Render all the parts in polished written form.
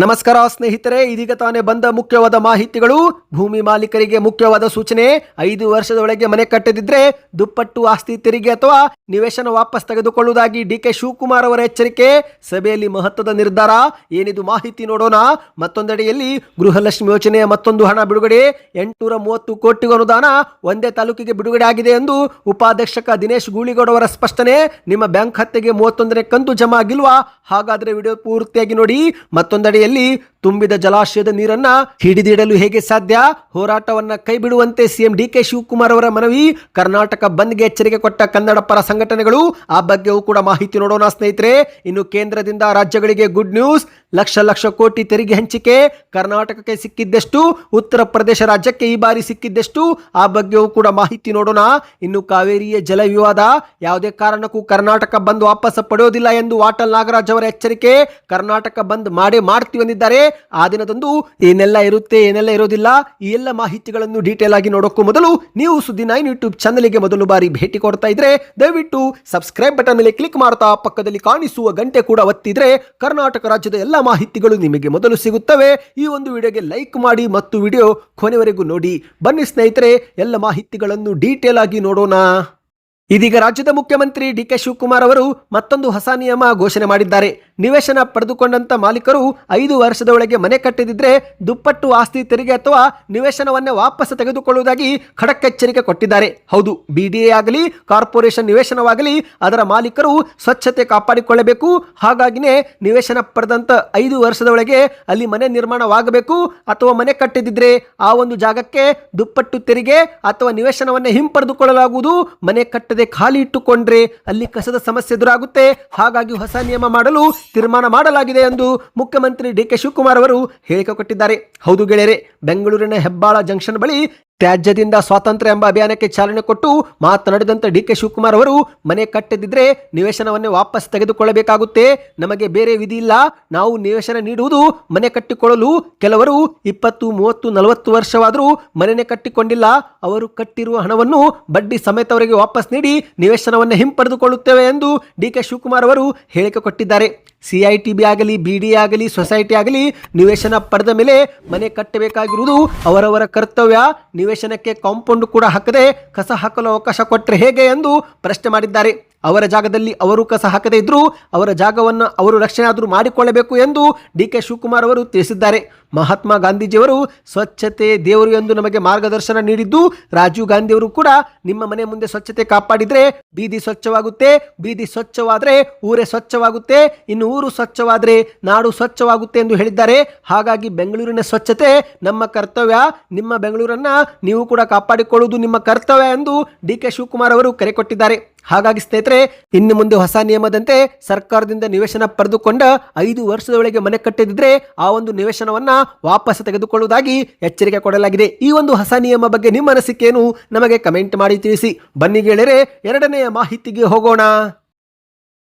ನಮಸ್ಕಾರ ಸ್ನೇಹಿತರೆ, ಇದೀಗ ತಾನೇ ಬಂದ ಮುಖ್ಯವಾದ ಮಾಹಿತಿಗಳು. ಭೂಮಿ ಮಾಲೀಕರಿಗೆ ಮುಖ್ಯವಾದ ಸೂಚನೆ. 5 ವರ್ಷದೊಳಗೆ ಮನೆ ಕಟ್ಟದಿದ್ರೆ ದುಪ್ಪಟ್ಟು ಆಸ್ತಿ ತೆರಿಗೆ ಅಥವಾ ನಿವೇಶನ ವಾಪಸ್ ತೆಗೆದುಕೊಳ್ಳುವುದಾಗಿ ಡಿಕೆ ಶಿವಕುಮಾರ್ ಅವರ ಎಚ್ಚರಿಕೆ. ಸಭೆಯಲ್ಲಿ ಮಹತ್ವದ ನಿರ್ಧಾರ. ಏನಿದು ಮಾಹಿತಿ ನೋಡೋಣ. ಮತ್ತೊಂದೆಡೆಯಲ್ಲಿ ಗೃಹಲಕ್ಷ್ಮಿ ಯೋಜನೆಯ ಮತ್ತೊಂದು ಹಣ ಬಿಡುಗಡೆ. 830 ಕೋಟಿ ಅನುದಾನ ಒಂದೇ ತಾಲೂಕಿಗೆ ಬಿಡುಗಡೆ ಆಗಿದೆ ಎಂದು ಉಪಾಧ್ಯಕ್ಷಕ ದಿನೇಶ್ ಗೂಳಿಗೌಡ ಅವರ ಸ್ಪಷ್ಟನೆ. ನಿಮ್ಮ ಬ್ಯಾಂಕ್ ಖಾತೆಗೆ 31ನೇ ಕಂತು ಜಮಾ ಆಗಿಲ್ವಾ? ಹಾಗಾದ್ರೆ ವಿಡಿಯೋ ಪೂರ್ತಿಯಾಗಿ ನೋಡಿ. ಮತ್ತೊಂದೆಡೆಯಲ್ಲಿ ತುಂಬಿದ ಜಲಾಶಯದ ನೀರನ್ನ ಹಿಡಿದಿಡಲು ಹೇಗೆ ಸಾಧ್ಯ? ಹೋರಾಟವನ್ನ ಕೈ ಬಿಡುವಂತೆ ಸಿಎಂ ಡಿಕೆ ಶಿವಕುಮಾರ್ ಅವರ ಮನವಿ. ಕರ್ನಾಟಕ ಬಂದ್ಗೆ ಎಚ್ಚರಿಕೆ ಕೊಟ್ಟ ಕನ್ನಡ ಪರ ಸಂಘಟನೆಗಳು. ಆ ಬಗ್ಗೆಯೂ ಕೂಡ ಮಾಹಿತಿ ನೋಡೋಣ ಸ್ನೇಹಿತರೆ. ಇನ್ನು ಕೇಂದ್ರದಿಂದ ರಾಜ್ಯಗಳಿಗೆ ಗುಡ್ ನ್ಯೂಸ್. ಲಕ್ಷ ಕೋಟಿ ತೆರಿಗೆ ಹಂಚಿಕೆ. ಕರ್ನಾಟಕಕ್ಕೆ ಸಿಕ್ಕಿದ್ದೆಷ್ಟು, ಉತ್ತರ ಪ್ರದೇಶ ರಾಜ್ಯಕ್ಕೆ ಈ ಬಾರಿ ಸಿಕ್ಕಿದ್ದೆಷ್ಟು, ಆ ಬಗ್ಗೆಯೂ ಕೂಡ ಮಾಹಿತಿ ನೋಡೋಣ. ಇನ್ನು ಕಾವೇರಿಯ ಜಲ ವಿವಾದ. ಯಾವುದೇ ಕಾರಣಕ್ಕೂ ಕರ್ನಾಟಕ ಬಂದ್ ವಾಪಸ್ ಪಡೆಯೋದಿಲ್ಲ ಎಂದು ವಾಟಾಳ್ ನಾಗರಾಜ್ ಅವರ ಎಚ್ಚರಿಕೆ. ಕರ್ನಾಟಕ ಬಂದ್ ಮಾಡ್ತೀವಿ ಎಂದಿದ್ದಾರೆ. ಆ ದಿನದಂದು ಏನೆಲ್ಲ ಇರುತ್ತೆ, ಏನೆಲ್ಲ ಇರೋದಿಲ್ಲ, ಈ ಎಲ್ಲ ಮಾಹಿತಿಗಳನ್ನು ಡೀಟೇಲ್ ಆಗಿ ನೋಡೋಕ್ಕೂ ಮೊದಲು ನೀವು ಸುದ್ದಿ 9 ಯೂಟ್ಯೂಬ್ ಚಾನಲ್ಗೆ ಮೊದಲು ಬಾರಿ ಭೇಟಿ ಕೊಡ್ತಾ ಇದ್ರೆ ದಯವಿಟ್ಟು ಸಬ್ಸ್ಕ್ರೈಬ್ ಬಟನ್ ಮೇಲೆ ಕ್ಲಿಕ್ ಮಾಡ್ತಾ ಪಕ್ಕದಲ್ಲಿ ಕಾಣಿಸುವ ಗಂಟೆ ಕೂಡ ಒತ್ತಿದ್ರೆ ಕರ್ನಾಟಕ ರಾಜ್ಯದ ಎಲ್ಲ ಮಾಹಿತಿಗಳು ನಿಮಗೆ ಮೊದಲು ಸಿಗುತ್ತವೆ. ಈ ಒಂದು ವಿಡಿಯೋಗೆ ಲೈಕ್ ಮಾಡಿ ಮತ್ತು ವಿಡಿಯೋ ಕೊನೆವರೆಗೂ ನೋಡಿ. ಬನ್ನಿ ಸ್ನೇಹಿತರೆ, ಎಲ್ಲ ಮಾಹಿತಿಗಳನ್ನು ಡೀಟೇಲ್ ಆಗಿ ನೋಡೋಣ. ಇದೀಗ ರಾಜ್ಯದ ಮುಖ್ಯಮಂತ್ರಿ ಡಿಕೆ ಶಿವಕುಮಾರ್ ಅವರು ಮತ್ತೊಂದು ಹೊಸ ನಿಯಮ ಘೋಷಣೆ ಮಾಡಿದ್ದಾರೆ. ನಿವೇಶನ ಪಡೆದುಕೊಂಡಂತ ಮಾಲೀಕರು 5 ವರ್ಷದೊಳಗೆ ಮನೆ ಕಟ್ಟಿದಿದ್ರೆ ದುಪ್ಪಟ್ಟು ಆಸ್ತಿ ತೆರಿಗೆ ಅಥವಾ ನಿವೇಶನವನ್ನೇ ವಾಪಸ್ ತೆಗೆದುಕೊಳ್ಳುವುದಾಗಿ ಖಡಕ್ ಎಚ್ಚರಿಕೆ ಕೊಟ್ಟಿದ್ದಾರೆ. ಹೌದು, ಬಿಡಿಎ ಆಗಲಿ ಕಾರ್ಪೊರೇಷನ್ ನಿವೇಶನವಾಗಲಿ ಅದರ ಮಾಲೀಕರು ಸ್ವಚ್ಛತೆ ಕಾಪಾಡಿಕೊಳ್ಳಬೇಕು. ಹಾಗಾಗಿನೇ ನಿವೇಶನ ಪಡೆದಂತ 5 ವರ್ಷದೊಳಗೆ ಅಲ್ಲಿ ಮನೆ ನಿರ್ಮಾಣವಾಗಬೇಕು. ಅಥವಾ ಮನೆ ಕಟ್ಟಿದಿದ್ರೆ ಆ ಒಂದು ಜಾಗಕ್ಕೆ ದುಪ್ಪಟ್ಟು ತೆರಿಗೆ ಅಥವಾ ನಿವೇಶನವನ್ನೇ ಹಿಂಪಡೆದುಕೊಳ್ಳಲಾಗುವುದು. ಮನೆ ಕಟ್ಟದೆ ಖಾಲಿ ಇಟ್ಟುಕೊಂಡ್ರೆ ಅಲ್ಲಿ ಕಸದ ಸಮಸ್ಯೆ ಎದುರಾಗುತ್ತೆ. ಹಾಗಾಗಿ ಹೊಸ ನಿಯಮ ಮಾಡಲು ತೀರ್ಮಾನ ಮಾಡಲಾಗಿದೆ ಎಂದು ಮುಖ್ಯಮಂತ್ರಿ ಡಿಕೆ ಶಿವಕುಮಾರ್ ಅವರು ಹೇಳಿಕೆ ಕೊಟ್ಟಿದ್ದಾರೆ. ಹೌದು ಗೆಳೆಯರೆ, ಬೆಂಗಳೂರಿನ ಹೆಬ್ಬಾಳ ಜಂಕ್ಷನ್ ಬಳಿ ತ್ಯಾಜ್ಯದಿಂದ ಸ್ವಾತಂತ್ರ್ಯ ಎಂಬ ಅಭಿಯಾನಕ್ಕೆ ಚಾಲನೆ ಕೊಟ್ಟು ಮಾತನಾಡಿದಂತ ಡಿಕೆ ಶಿವಕುಮಾರ್ ಅವರು ಮನೆ ಕಟ್ಟದಿದ್ರೆ ನಿವೇಶನವನ್ನೇ ವಾಪಸ್ ತೆಗೆದುಕೊಳ್ಳಬೇಕಾಗುತ್ತೆ. ನಮಗೆ ಬೇರೆ ವಿಧಿ ಇಲ್ಲ. ನಾವು ನಿವೇಶನ ನೀಡುವುದು ಮನೆ ಕಟ್ಟಿಕೊಳ್ಳಲು. ಕೆಲವರು 20, 30, 40 ವರ್ಷವಾದರೂ ಮನೆಯೇ ಕಟ್ಟಿಕೊಂಡಿಲ್ಲ. ಅವರು ಕಟ್ಟಿರುವ ಹಣವನ್ನು ಬಡ್ಡಿ ಸಮೇತವರಿಗೆ ವಾಪಸ್ ನೀಡಿ ನಿವೇಶನವನ್ನೇ ಹಿಂಪಡೆದುಕೊಳ್ಳುತ್ತೇವೆ ಎಂದು ಡಿಕೆ ಶಿವಕುಮಾರ್ ಅವರು ಹೇಳಿಕೆ ಕೊಟ್ಟಿದ್ದಾರೆ. CITB ಆಗಲಿ BDA ಆಗಲಿ ಸೊಸೈಟಿ ಆಗಲಿ ನಿವೇಶನ ಪಡೆದ ಮೇಲೆ ಮನೆ ಕಟ್ಟಬೇಕಾಗಿರುವುದು ಅವರವರ ಕರ್ತವ್ಯ. ನಿವೇಶನಕ್ಕೆ ಕಾಂಪೌಂಡ್ ಕೂಡ ಹಾಕದೆ ಕಸ ಹಾಕಲು ಅವಕಾಶ ಕೊಟ್ಟರೆ ಹೇಗೆ ಎಂದು ಪ್ರಶ್ನೆ ಮಾಡಿದ್ದಾರೆ. ಅವರ ಜಾಗದಲ್ಲಿ ಅವರು ಕಸ ಹಾಕದೇ ಇದ್ರೂ ಅವರ ಜಾಗವನ್ನು ಅವರು ರಕ್ಷಣೆ ಆದರೂ ಮಾಡಿಕೊಳ್ಳಬೇಕು ಎಂದು ಡಿಕೆ ಶಿವಕುಮಾರ್ ಅವರು ತಿಳಿಸಿದ್ದಾರೆ. ಮಹಾತ್ಮ ಗಾಂಧೀಜಿಯವರು ಸ್ವಚ್ಛತೆ ದೇವರು ಎಂದು ನಮಗೆ ಮಾರ್ಗದರ್ಶನ ನೀಡಿದ್ದು, ರಾಜೀವ್ ಗಾಂಧಿಯವರು ಕೂಡ ನಿಮ್ಮ ಮನೆ ಮುಂದೆ ಸ್ವಚ್ಛತೆ ಕಾಪಾಡಿದ್ರೆ ಬೀದಿ ಸ್ವಚ್ಛವಾಗುತ್ತೆ, ಬೀದಿ ಸ್ವಚ್ಛವಾದರೆ ಊರೇ ಸ್ವಚ್ಛವಾಗುತ್ತೆ, ಇನ್ನು ಊರು ಸ್ವಚ್ಛವಾದರೆ ನಾಡು ಸ್ವಚ್ಛವಾಗುತ್ತೆ ಎಂದು ಹೇಳಿದ್ದಾರೆ. ಹಾಗಾಗಿ ಬೆಂಗಳೂರಿನ ಸ್ವಚ್ಛತೆ ನಮ್ಮ ಕರ್ತವ್ಯ. ನಿಮ್ಮ ಬೆಂಗಳೂರನ್ನ ನೀವು ಕೂಡ ಕಾಪಾಡಿಕೊಳ್ಳುವುದು ನಿಮ್ಮ ಕರ್ತವ್ಯ ಎಂದು ಡಿಕೆ ಶಿವಕುಮಾರ್ ಅವರು ಕರೆ ಕೊಟ್ಟಿದ್ದಾರೆ. ಹಾಗಾಗಿ ಸ್ನೇಹಿತರೆ, ಇನ್ನು ಮುಂದೆ ಹೊಸ ನಿಯಮದಂತೆ ಸರ್ಕಾರದಿಂದ ನಿವೇಶನ ಪಡೆದುಕೊಂಡ 5 ವರ್ಷದೊಳಗೆ ಮನೆ ಕಟ್ಟಿದ್ರೆ ಆ ಒಂದು ನಿವೇಶನವನ್ನ ವಾಪಸ್ ತೆಗೆದುಕೊಳ್ಳುವುದಾಗಿ ಎಚ್ಚರಿಕೆ ಕೊಡಲಾಗಿದೆ. ಈ ಒಂದು ಹೊಸ ನಿಯಮ ಬಗ್ಗೆ ನಿಮ್ಮ ಅನಿಸಿಕೆಯನ್ನು ನಮಗೆ ಕಮೆಂಟ್ ಮಾಡಿ ತಿಳಿಸಿ. ಬನ್ನಿ ಗೆಳೆಯರೆ, ಎರಡನೆಯ ಮಾಹಿತಿಗೆ ಹೋಗೋಣ.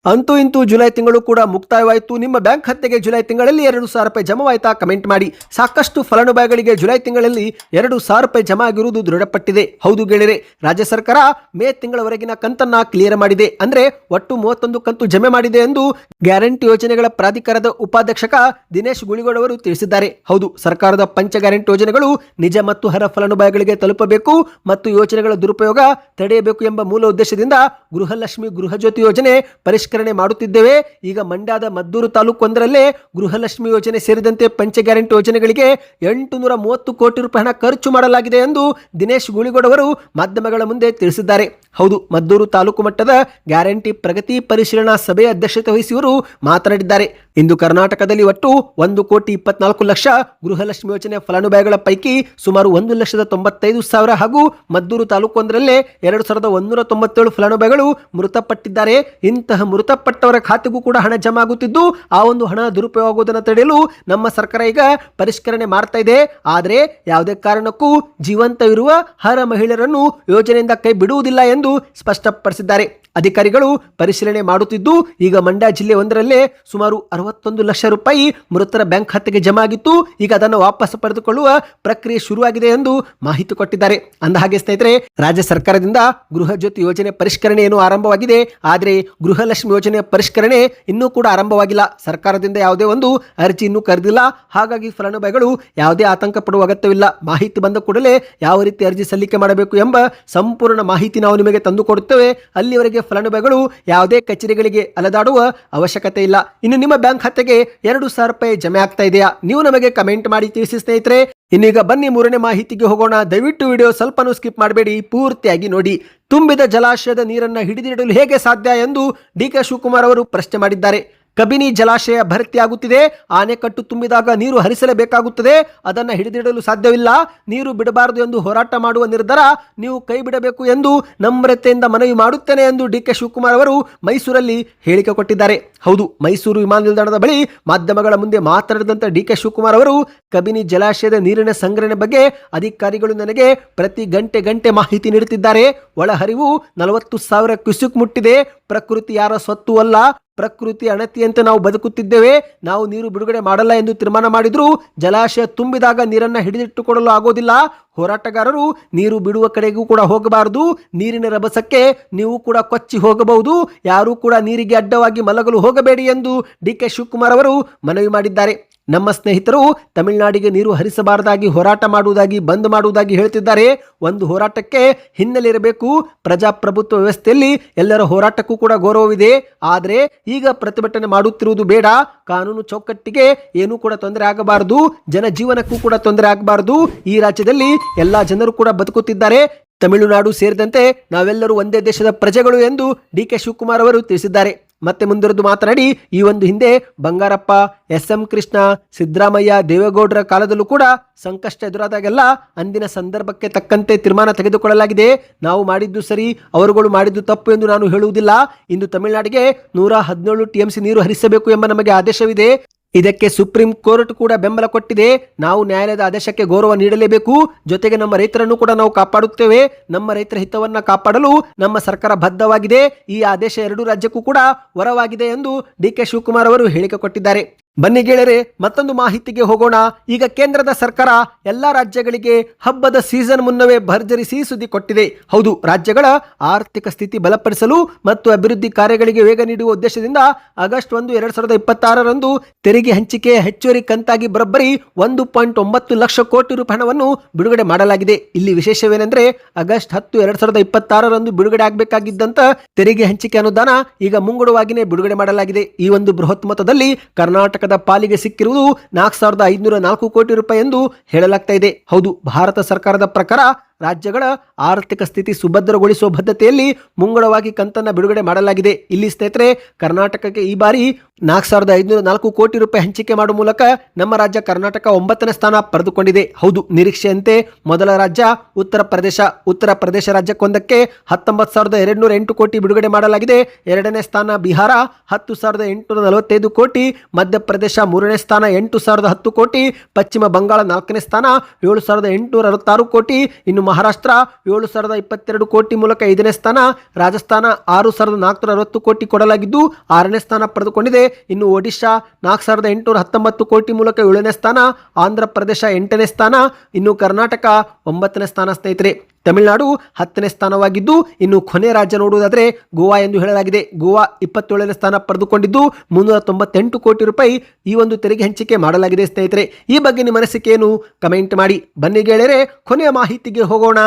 ಅಂತೂ ಇಂತೂ ಜುಲೈ ತಿಂಗಳು ಕೂಡ ಮುಕ್ತಾಯವಾಯಿತು. ನಿಮ್ಮ ಬ್ಯಾಂಕ್ ಖಾತೆಗೆ ಜುಲೈ ತಿಂಗಳಲ್ಲಿ 2,000 ರೂಪಾಯಿ ಜಮಾವಾಯ್ತಾ? ಕಮೆಂಟ್ ಮಾಡಿ. ಸಾಕಷ್ಟು ಫಲಾನುಭವಿಗಳಿಗೆ ಜುಲೈ ತಿಂಗಳಲ್ಲಿ 2,000 ರೂಪಾಯಿ ಜಮಾ ಆಗಿರುವುದು ದೃಢಪಟ್ಟಿದೆ. ಹೌದು ಗೆಳೆಯರೆ, ರಾಜ್ಯ ಸರ್ಕಾರ ಮೇ ತಿಂಗಳವರೆಗಿನ ಕಂತನ್ನ ಕ್ಲಿಯರ್ ಮಾಡಿದೆ. ಅಂದ್ರೆ ಒಟ್ಟು 31 ಕಂತು ಜಮೆ ಮಾಡಿದೆ ಎಂದು ಗ್ಯಾರಂಟಿ ಯೋಜನೆಗಳ ಪ್ರಾಧಿಕಾರದ ಉಪಾಧ್ಯಕ್ಷಕ ದಿನೇಶ್ ಗೂಳಿಗೌಡ ಅವರು ತಿಳಿಸಿದ್ದಾರೆ. ಹೌದು, ಸರ್ಕಾರದ ಪಂಚ ಗ್ಯಾರಂಟಿ ಯೋಜನೆಗಳು ನಿಜ ಮತ್ತು ಅರ್ಹ ಫಲಾನುಭವಿಗಳಿಗೆ ತಲುಪಬೇಕು ಮತ್ತು ಯೋಜನೆಗಳ ದುರುಪಯೋಗ ತಡೆಯಬೇಕು ಎಂಬ ಮೂಲ ಉದ್ದೇಶದಿಂದ ಗೃಹಲಕ್ಷ್ಮಿ ಗೃಹಜ್ಯೋತಿ ಯೋಜನೆ ಪರಿಷ್ಕರಣೆ ಮಾಡುತ್ತಿದ್ದೇವೆ. ಈಗ ಮಂಡ್ಯದ ಮದ್ದೂರು ತಾಲೂಕೊಂದರಲ್ಲೇ ಗೃಹಲಕ್ಷ್ಮಿ ಯೋಜನೆ ಸೇರಿದಂತೆ ಪಂಚ ಗ್ಯಾರಂಟಿ ಯೋಜನೆಗಳಿಗೆ 830 ಕೋಟಿ ರೂಪಾಯಿ ಹಣ ಖರ್ಚು ಮಾಡಲಾಗಿದೆ ಎಂದು ದಿನೇಶ್ ಗೂಳಿಗೌಡ ಅವರು ಮಾಧ್ಯಮಗಳ ಮುಂದೆ ತಿಳಿಸಿದ್ದಾರೆ. ಹೌದು, ಮದ್ದೂರು ತಾಲೂಕು ಮಟ್ಟದ ಗ್ಯಾರಂಟಿ ಪ್ರಗತಿ ಪರಿಶೀಲನಾ ಸಭೆಯ ಅಧ್ಯಕ್ಷತೆ ವಹಿಸಿವರು ಮಾತನಾಡಿದ್ದಾರೆ. ಇಂದು ಕರ್ನಾಟಕದಲ್ಲಿ ಒಟ್ಟು 1,24,00,000 ಗೃಹಲಕ್ಷ್ಮಿ ಯೋಜನೆ ಫಲಾನುಭವಿಗಳ ಪೈಕಿ ಸುಮಾರು 1,95,000 ಹಾಗೂ ಮದ್ದೂರು ತಾಲೂಕೊಂದರಲ್ಲೇ 2,197 ಫಲಾನುಭವಿಗಳು ಮೃತಪಟ್ಟಿದ್ದಾರೆ. ಇಂತಹ ಮೃತಪಟ್ಟವರ ಖಾತೆಗೂ ಕೂಡ ಹಣ ಜಮಾ ಆಗುತ್ತಿದ್ದು ಆ ಒಂದು ಹಣ ದುರುಪಯೋಗ ಆಗುವುದನ್ನು ತಡೆಯಲು ನಮ್ಮ ಸರ್ಕಾರ ಈಗ ಪರಿಷ್ಕರಣೆ ಮಾಡ್ತಾ ಇದೆ. ಆದರೆ ಯಾವುದೇ ಕಾರಣಕ್ಕೂ ಜೀವಂತವಿರುವ ಅರ್ಹ ಮಹಿಳೆಯರನ್ನು ಯೋಜನೆಯಿಂದ ಕೈ ಬಿಡುವುದಿಲ್ಲ ಎಂದು ಸ್ಪಷ್ಟಪಡಿಸಿದ್ದಾರೆ. ಅಧಿಕಾರಿಗಳು ಪರಿಶೀಲನೆ ಮಾಡುತ್ತಿದ್ದು ಈಗ ಮಂಡ್ಯ ಜಿಲ್ಲೆ ಒಂದರಲ್ಲೇ ಸುಮಾರು 61 ಲಕ್ಷ ರೂಪಾಯಿ ಮೃತರ ಬ್ಯಾಂಕ್ ಖಾತೆಗೆ ಜಮಾ ಆಗಿತ್ತು. ಈಗ ಅದನ್ನು ವಾಪಸ್ ಪಡೆದುಕೊಳ್ಳುವ ಪ್ರಕ್ರಿಯೆ ಶುರುವಾಗಿದೆ ಎಂದು ಮಾಹಿತಿ ಕೊಟ್ಟಿದ್ದಾರೆ. ಅಂದಹಾಗೆ ಸ್ನೇಹಿತರೆ, ರಾಜ್ಯ ಸರ್ಕಾರದಿಂದ ಗೃಹ ಜ್ಯೋತಿ ಯೋಜನೆ ಪರಿಷ್ಕರಣೆ ಏನು ಆರಂಭವಾಗಿದೆ. ಆದರೆ ಗೃಹಲಕ್ಷ್ಮಿ ಯೋಜನೆ ಪರಿಷ್ಕರಣೆ ಇನ್ನೂ ಕೂಡ ಆರಂಭವಾಗಿಲ್ಲ. ಸರ್ಕಾರದಿಂದ ಯಾವುದೇ ಒಂದು ಅರ್ಜಿ ಇನ್ನೂ ಕರೆದಿಲ್ಲ. ಹಾಗಾಗಿ ಫಲಾನುಭವಿಗಳು ಯಾವುದೇ ಆತಂಕ ಪಡುವ ಅಗತ್ಯವಿಲ್ಲ. ಮಾಹಿತಿ ಬಂದ ಕೂಡಲೇ ಯಾವ ರೀತಿ ಅರ್ಜಿ ಸಲ್ಲಿಕೆ ಮಾಡಬೇಕು ಎಂಬ ಸಂಪೂರ್ಣ ಮಾಹಿತಿ ನಾವು ನಿಮಗೆ ತಂದುಕೊಡುತ್ತೇವೆ. ಅಲ್ಲಿವರೆಗೆ ಫಲಾನುಭವಿಗಳು ಯಾವುದೇ ಕಚೇರಿಗಳಿಗೆ ಅಲೆದಾಡುವ ಅವಶ್ಯಕತೆ ಇಲ್ಲ. ಇನ್ನು ನಿಮ್ಮ ಬ್ಯಾಂಕ್ ಖಾತೆಗೆ 2,000 ರೂಪಾಯಿ ಜಮೆ ಆಗ್ತಾ ಇದೆಯಾ? ನೀವು ನಮಗೆ ಕಮೆಂಟ್ ಮಾಡಿ ತಿಳಿಸಿ ಸ್ನೇಹಿತರೆ. ಇನ್ನೀಗ ಬನ್ನಿ ಮೂರನೇ ಮಾಹಿತಿಗೆ ಹೋಗೋಣ. ದಯವಿಟ್ಟು ವಿಡಿಯೋ ಸ್ವಲ್ಪನೂ ಸ್ಕಿಪ್ ಮಾಡಬೇಡಿ, ಪೂರ್ತಿಯಾಗಿ ನೋಡಿ. ತುಂಬಿದ ಜಲಾಶಯದ ನೀರನ್ನು ಹಿಡಿದಿಡಲು ಹೇಗೆ ಸಾಧ್ಯ ಎಂದು ಡಿ.ಕೆ. ಶಿವಕುಮಾರ್ ಅವರು ಪ್ರಶ್ನೆ ಮಾಡಿದ್ದಾರೆ. ಕಬಿನಿ ಜಲಾಶಯ ಭರ್ತಿಯಾಗುತ್ತಿದೆ. ಆನೆಕಟ್ಟು ತುಂಬಿದಾಗ ನೀರು ಹರಿಸಲೇಬೇಕಾಗುತ್ತದೆ. ಅದನ್ನು ಹಿಡಿದಿಡಲು ಸಾಧ್ಯವಿಲ್ಲ. ನೀರು ಬಿಡಬಾರದು ಎಂದು ಹೋರಾಟ ಮಾಡುವ ನಿರ್ಧಾರ ನೀವು ಕೈ ಬಿಡಬೇಕು ಎಂದು ನಮ್ರತೆಯಿಂದ ಮನವಿ ಮಾಡುತ್ತೇನೆ ಎಂದು ಡಿ.ಕೆ. ಶಿವಕುಮಾರ್ ಅವರು ಮೈಸೂರಲ್ಲಿ ಹೇಳಿಕೆ ಕೊಟ್ಟಿದ್ದಾರೆ. ಹೌದು, ಮೈಸೂರು ವಿಮಾನ ನಿಲ್ದಾಣದ ಬಳಿ ಮಾಧ್ಯಮಗಳ ಮುಂದೆ ಮಾತನಾಡಿದಂತ ಡಿ.ಕೆ. ಶಿವಕುಮಾರ್ ಅವರು ಕಬಿನಿ ಜಲಾಶಯದ ನೀರಿನ ಸಂಗ್ರಹಣೆ ಬಗ್ಗೆ ಅಧಿಕಾರಿಗಳು ನನಗೆ ಪ್ರತಿ ಗಂಟೆ ಮಾಹಿತಿ ನೀಡುತ್ತಿದ್ದಾರೆ. ಒಳಹರಿವು 40,000 ಕ್ಯೂಸೆಕ್ ಮುಟ್ಟಿದೆ. ಪ್ರಕೃತಿ ಯಾರ ಸ್ವತ್ತು ಅಲ್ಲ, ಪ್ರಕೃತಿ ಅಣತಿಯಂತೆ ನಾವು ಬದುಕುತ್ತಿದ್ದೇವೆ. ನಾವು ನೀರು ಬಿಡುಗಡೆ ಮಾಡಲ್ಲ ಎಂದು ತೀರ್ಮಾನ ಮಾಡಿದ್ರು. ಜಲಾಶಯ ತುಂಬಿದಾಗ ನೀರನ್ನು ಹಿಡಿದಿಟ್ಟುಕೊಳ್ಳಲು ಆಗೋದಿಲ್ಲ. ಹೋರಾಟಗಾರರು ನೀರು ಬಿಡುವ ಕಡೆಗೂ ಕೂಡ ಹೋಗಬಾರದು. ನೀರಿನ ರಭಸಕ್ಕೆ ನೀವು ಕೂಡ ಕೊಚ್ಚಿ ಹೋಗಬಹುದು. ಯಾರೂ ಕೂಡ ನೀರಿಗೆ ಅಡ್ಡವಾಗಿ ಮಲಗಲು ಹೋಗಬೇಡಿ ಎಂದು ಡಿ.ಕೆ. ಶಿವಕುಮಾರ್ ಅವರು ಮನವಿ ಮಾಡಿದ್ದಾರೆ. ನಮ್ಮ ಸ್ನೇಹಿತರು ತಮಿಳುನಾಡಿಗೆ ನೀರು ಹರಿಸಬಾರದಾಗಿ ಹೋರಾಟ ಮಾಡುವುದಾಗಿ, ಬಂದ್ ಮಾಡುವುದಾಗಿ ಹೇಳ್ತಿದ್ದಾರೆ. ಒಂದು ಹೋರಾಟಕ್ಕೆ ಹಿನ್ನೆಲೆ ಇರಬೇಕು. ಪ್ರಜಾಪ್ರಭುತ್ವ ವ್ಯವಸ್ಥೆಯಲ್ಲಿ ಎಲ್ಲರ ಹೋರಾಟಕ್ಕೂ ಕೂಡ ಗೌರವವಿದೆ. ಆದರೆ ಈಗ ಪ್ರತಿಭಟನೆ ಮಾಡುತ್ತಿರುವುದು ಬೇಡ. ಕಾನೂನು ಚೌಕಟ್ಟಿಗೆ ಏನೂ ಕೂಡ ತೊಂದರೆ ಆಗಬಾರದು. ಜನಜೀವನಕ್ಕೂ ಕೂಡ ತೊಂದರೆ ಆಗಬಾರದು. ಈ ರಾಜ್ಯದಲ್ಲಿ ಎಲ್ಲಾ ಜನರು ಕೂಡ ಬದುಕುತ್ತಿದ್ದಾರೆ. ತಮಿಳುನಾಡು ಸೇರಿದಂತೆ ನಾವೆಲ್ಲರೂ ಒಂದೇ ದೇಶದ ಪ್ರಜೆಗಳು ಎಂದು ಡಿ.ಕೆ. ಶಿವಕುಮಾರ್ ಅವರು ತಿಳಿಸಿದ್ದಾರೆ. ಮತ್ತೆ ಮುಂದುವರೆದು ಮಾತನಾಡಿ, ಈ ಒಂದು ಹಿಂದೆ ಬಂಗಾರಪ್ಪ, ಎಸ್.ಎಂ. ಕೃಷ್ಣ, ಸಿದ್ದರಾಮಯ್ಯ, ದೇವೇಗೌಡರ ಕಾಲದಲ್ಲೂ ಕೂಡ ಸಂಕಷ್ಟ ಎದುರಾದಾಗೆಲ್ಲ ಅಂದಿನ ಸಂದರ್ಭಕ್ಕೆ ತಕ್ಕಂತೆ ತೀರ್ಮಾನ ತೆಗೆದುಕೊಳ್ಳಲಾಗಿದೆ. ನಾವು ಮಾಡಿದ್ದು ಸರಿ, ಅವರುಗಳು ಮಾಡಿದ್ದು ತಪ್ಪು ಎಂದು ನಾನು ಹೇಳುವುದಿಲ್ಲ. ಇಂದು ತಮಿಳುನಾಡಿಗೆ 117 ಟಿಎಂಸಿ ನೀರು ಹರಿಸಬೇಕು ಎಂಬ ನಮಗೆ ಆದೇಶವಿದೆ. ಇದಕ್ಕೆ ಸುಪ್ರೀಂ ಕೋರ್ಟ್ ಕೂಡ ಬೆಂಬಲ ಕೊಟ್ಟಿದೆ. ನಾವು ನ್ಯಾಯಾಲಯದ ಆದೇಶಕ್ಕೆ ಗೌರವ ನೀಡಲೇಬೇಕು. ಜೊತೆಗೆ ನಮ್ಮ ರೈತರನ್ನು ಕೂಡ ನಾವು ಕಾಪಾಡುತ್ತೇವೆ. ನಮ್ಮ ರೈತರ ಹಿತವನ್ನ ಕಾಪಾಡಲು ನಮ್ಮ ಸರ್ಕಾರ ಬದ್ಧವಾಗಿದೆ. ಈ ಆದೇಶ 2 ರಾಜ್ಯಕ್ಕೂ ಕೂಡ ವರವಾಗಿದೆ ಎಂದು ಡಿ.ಕೆ. ಶಿವಕುಮಾರ್ ಅವರು ಹೇಳಿಕೆ ಕೊಟ್ಟಿದ್ದಾರೆ. ಬನ್ನಿ ಗೆಳೆಯರೆ, ಮತ್ತೊಂದು ಮಾಹಿತಿಗೆ ಹೋಗೋಣ. ಈಗ ಕೇಂದ್ರದ ಸರ್ಕಾರ ಎಲ್ಲಾ ರಾಜ್ಯಗಳಿಗೆ ಹಬ್ಬದ ಸೀಸನ್ ಮುನ್ನವೇ ಭರ್ಜರಿ ಸಿಹಿ ಸುದ್ದಿ ಕೊಟ್ಟಿದೆ. ಹೌದು, ರಾಜ್ಯಗಳ ಆರ್ಥಿಕ ಸ್ಥಿತಿ ಬಲಪಡಿಸಲು ಮತ್ತು ಅಭಿವೃದ್ಧಿ ಕಾರ್ಯಗಳಿಗೆ ವೇಗ ನೀಡುವ ಉದ್ದೇಶದಿಂದ ಆಗಸ್ಟ್ 1, 2026 ತೆರಿಗೆ ಹಂಚಿಕೆ ಹೆಚ್ಚುವರಿ ಕಂತಾಗಿ ಬರೋಬ್ಬರಿ 1.9 ಲಕ್ಷ ಕೋಟಿ ರೂಪಾಯಿ ಹಣವನ್ನು ಬಿಡುಗಡೆ ಮಾಡಲಾಗಿದೆ. ಇಲ್ಲಿ ವಿಶೇಷವೇನೆಂದ್ರೆ ಆಗಸ್ಟ್ 10, 2026 ಬಿಡುಗಡೆ ಆಗಬೇಕಾಗಿದ್ದಂತ ತೆರಿಗೆ ಹಂಚಿಕೆ ಅನುದಾನ ಈಗ ಮುಂಗಡವಾಗಿಯೇ ಬಿಡುಗಡೆ ಮಾಡಲಾಗಿದೆ. ಈ ಒಂದು ಬೃಹತ್ ಮೊತ್ತದಲ್ಲಿ ಕರ್ನಾಟಕ ಪಾಲಿಗೆ ಸಿಕ್ಕಿರುವುದು 4,504 ಕೋಟಿ ರೂಪಾಯಿ ಎಂದು ಹೇಳಲಾಗ್ತಾ ಇದೆ. ಹೌದು, ಭಾರತ ಸರ್ಕಾರದ ಪ್ರಕಾರ ರಾಜ್ಯಗಳ ಆರ್ಥಿಕ ಸ್ಥಿತಿ ಸುಭದ್ರಗೊಳಿಸುವ ಬದ್ಧತೆಯಲ್ಲಿ ಮುಂಗಡವಾಗಿ ಕಂತನ್ನು ಬಿಡುಗಡೆ ಮಾಡಲಾಗಿದೆ. ಇಲ್ಲಿ ಸ್ನೇಹಿತರೆ, ಕರ್ನಾಟಕಕ್ಕೆ ಈ ಬಾರಿ 4,504 ಕೋಟಿ ರೂಪಾಯಿ ಹಂಚಿಕೆ ಮಾಡುವ ಮೂಲಕ ನಮ್ಮ ರಾಜ್ಯ ಕರ್ನಾಟಕ 9ನೇ ಸ್ಥಾನ ಪಡೆದುಕೊಂಡಿದೆ. ಹೌದು, ನಿರೀಕ್ಷೆಯಂತೆ ಮೊದಲ ರಾಜ್ಯ ಉತ್ತರ ಪ್ರದೇಶ. ಉತ್ತರ ಪ್ರದೇಶ ರಾಜ್ಯಕ್ಕೊಂದಕ್ಕೆ 19,208 ಕೋಟಿ ಬಿಡುಗಡೆ ಮಾಡಲಾಗಿದೆ. 2ನೇ ಸ್ಥಾನ ಬಿಹಾರ 10,845 ಕೋಟಿ. ಮಧ್ಯಪ್ರದೇಶ 3ನೇ ಸ್ಥಾನ 8,010 ಕೋಟಿ. ಪಶ್ಚಿಮ ಬಂಗಾಳ 4ನೇ ಸ್ಥಾನ 7,866 ಕೋಟಿ. ಇನ್ನು ಮಹಾರಾಷ್ಟ್ರ 7,022 ಕೋಟಿ ಮೂಲಕ 5ನೇ ಸ್ಥಾನ. ರಾಜಸ್ಥಾನ 6,460 ಕೋಟಿ ಕೊಡಲಾಗಿದ್ದು 6ನೇ ಸ್ಥಾನ ಪಡೆದುಕೊಂಡಿದೆ. ಇನ್ನು ಒಡಿಶಾ 4,819 ಕೋಟಿ ಮೂಲಕ 7ನೇ ಸ್ಥಾನ. ಆಂಧ್ರ ಪ್ರದೇಶ 8ನೇ ಸ್ಥಾನ. ಇನ್ನು ಕರ್ನಾಟಕ 9ನೇ ಸ್ಥಾನ ಸ್ನೇಹಿತರೆ. ತಮಿಳುನಾಡು 10ನೇ ಸ್ಥಾನವಾಗಿದ್ದು, ಇನ್ನು ಕೊನೆ ರಾಜ್ಯ ನೋಡುವುದಾದರೆ ಗೋವಾ ಎಂದು ಹೇಳಲಾಗಿದೆ. ಗೋವಾ 27ನೇ ಸ್ಥಾನ ಪಡೆದುಕೊಂಡಿದ್ದು 398 ಕೋಟಿ ರೂಪಾಯಿ ಈ ಒಂದು ತೆರಿಗೆ ಹಂಚಿಕೆ ಮಾಡಲಾಗಿದೆ ಸ್ನೇಹಿತರೆ. ಈ ಬಗ್ಗೆ ನಿಮ್ಮ ಅನಿಸಿಕೆ ಏನು? ಕಮೆಂಟ್ ಮಾಡಿ. ಬನ್ನಿ ಗೆಳೆಯರೆ, ಕೊನೆಯ ಮಾಹಿತಿಗೆ ಹೋಗೋಣ.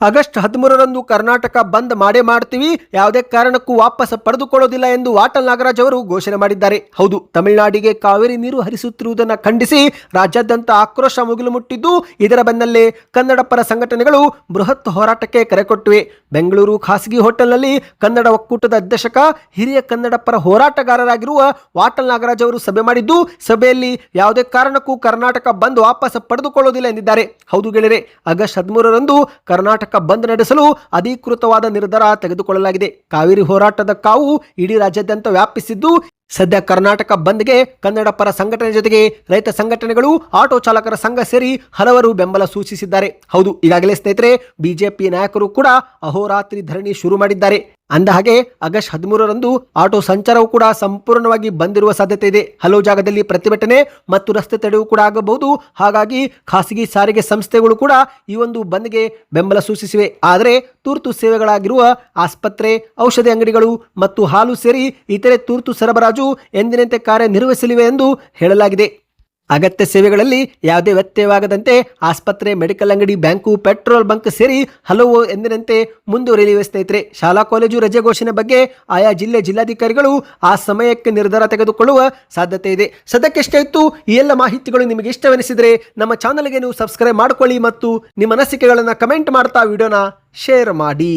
ಆಗಸ್ಟ್ 13 ಕರ್ನಾಟಕ ಬಂದ್ ಮಾಡೇ ಮಾಡ್ತೀವಿ, ಯಾವುದೇ ಕಾರಣಕ್ಕೂ ವಾಪಸ್ ಪಡೆದುಕೊಳ್ಳೋದಿಲ್ಲ ಎಂದು ವಾಟಾಳ್ ನಾಗರಾಜ್ ಅವರು ಘೋಷಣೆ ಮಾಡಿದ್ದಾರೆ. ಹೌದು, ತಮಿಳುನಾಡಿಗೆ ಕಾವೇರಿ ನೀರು ಹರಿಸುತ್ತಿರುವುದನ್ನು ಖಂಡಿಸಿ ರಾಜ್ಯಾದ್ಯಂತ ಆಕ್ರೋಶ ಮುಗಿಲು ಮುಟ್ಟಿದ್ದು, ಇದರ ಬೆನ್ನಲ್ಲೇ ಕನ್ನಡ ಪರ ಸಂಘಟನೆಗಳು ಬೃಹತ್ ಹೋರಾಟಕ್ಕೆ ಕರೆ ಕೊಟ್ಟಿವೆ. ಬೆಂಗಳೂರು ಖಾಸಗಿ ಹೋಟೆಲ್ನಲ್ಲಿ ಕನ್ನಡ ಒಕ್ಕೂಟದ ಅಧ್ಯಕ್ಷ, ಹಿರಿಯ ಕನ್ನಡ ಪರ ಹೋರಾಟಗಾರರಾಗಿರುವ ವಾಟಾಳ್ ನಾಗರಾಜ್ ಅವರು ಸಭೆ ಮಾಡಿದ್ದು, ಸಭೆಯಲ್ಲಿ ಯಾವುದೇ ಕಾರಣಕ್ಕೂ ಕರ್ನಾಟಕ ಬಂದ್ ವಾಪಸ್ ಪಡೆದುಕೊಳ್ಳೋದಿಲ್ಲ ಎಂದಿದ್ದಾರೆ. ಹೌದು ಗೆಳೆಯರೆ, ಆಗಸ್ಟ್ 13 ಕರ್ನಾಟಕ ಕರ್ನಾಟಕ ಬಂದ್ ನಡೆಸಲು ಅಧಿಕೃತವಾದ ನಿರ್ಧಾರ ತೆಗೆದುಕೊಳ್ಳಲಾಗಿದೆ. ಕಾವೇರಿ ಹೋರಾಟದ ಕಾವು ಇಡೀ ರಾಜ್ಯಾದ್ಯಂತ ವ್ಯಾಪಿಸಿದ್ದು, ಸದ್ಯ ಕರ್ನಾಟಕ ಬಂದ್ಗೆ ಕನ್ನಡ ಪರ ಸಂಘಟನೆ ಜೊತೆಗೆ ರೈತ ಸಂಘಟನೆಗಳು, ಆಟೋ ಚಾಲಕರ ಸಂಘ ಸೇರಿ ಹಲವರು ಬೆಂಬಲ ಸೂಚಿಸಿದ್ದಾರೆ. ಹೌದು, ಈಗಾಗಲೇ ಸ್ನೇಹಿತರೆ ಬಿಜೆಪಿ ನಾಯಕರು ಕೂಡ ಅಹೋರಾತ್ರಿ ಧರಣಿ ಶುರು ಮಾಡಿದ್ದಾರೆ. ಅಂದಹಾಗೆ ಆಗಸ್ಟ್ 13ರಂದು ಆಟೋ ಸಂಚಾರವು ಕೂಡ ಸಂಪೂರ್ಣವಾಗಿ ಬಂದಿರುವ ಸಾಧ್ಯತೆ ಇದೆ. ಹಲವು ಜಾಗದಲ್ಲಿ ಪ್ರತಿಭಟನೆ ಮತ್ತು ರಸ್ತೆ ತಡೆಯೂ ಕೂಡ ಆಗಬಹುದು. ಹಾಗಾಗಿ ಖಾಸಗಿ ಸಾರಿಗೆ ಸಂಸ್ಥೆಗಳು ಕೂಡ ಈ ಒಂದು ಬಂದ್ಗೆ ಬೆಂಬಲ ಸೂಚಿಸಿವೆ. ಆದರೆ ತುರ್ತು ಸೇವೆಗಳಾಗಿರುವ ಆಸ್ಪತ್ರೆ, ಔಷಧಿ ಅಂಗಡಿಗಳು ಮತ್ತು ಹಾಲು ಸೇರಿ ಇತರೆ ತುರ್ತು ಸರಬರಾಜು ಎಂದಿನಂತೆ ಕಾರ್ಯನಿರ್ವಹಿಸಲಿವೆ ಎಂದು ಹೇಳಲಾಗಿದೆ. ಅಗತ್ಯ ಸೇವೆಗಳಲ್ಲಿ ಯಾವುದೇ ವ್ಯತ್ಯಯವಾಗದಂತೆ ಆಸ್ಪತ್ರೆ, ಮೆಡಿಕಲ್ ಅಂಗಡಿ, ಬ್ಯಾಂಕು, ಪೆಟ್ರೋಲ್ ಬಂಕ್ ಸೇರಿ ಹಲವು ಎಂದಿನಂತೆ ಮುಂದುವರಿಯಲಿವೆ ಸ್ನೇಹಿತರೆ. ಶಾಲಾ ಕಾಲೇಜು ರಜೆ ಘೋಷಣೆ ಬಗ್ಗೆ ಆಯಾ ಜಿಲ್ಲಾಧಿಕಾರಿಗಳು ಆ ಸಮಯಕ್ಕೆ ನಿರ್ಧಾರ ತೆಗೆದುಕೊಳ್ಳುವ ಸಾಧ್ಯತೆ ಇದೆ. ಸದ್ಯಕ್ಕೆ ಇಷ್ಟ ಇತ್ತು. ಈ ಎಲ್ಲ ಮಾಹಿತಿಗಳು ನಿಮಗೆ ಇಷ್ಟವೆನಿಸಿದರೆ ನಮ್ಮ ಚಾನಲ್ಗೆ ನೀವು ಸಬ್ಸ್ಕ್ರೈಬ್ ಮಾಡಿಕೊಳ್ಳಿ ಮತ್ತು ನಿಮ್ಮ ಅನಿಸಿಕೆಗಳನ್ನು ಕಮೆಂಟ್ ಮಾಡ್ತಾ ವಿಡಿಯೋನ ಶೇರ್ ಮಾಡಿ.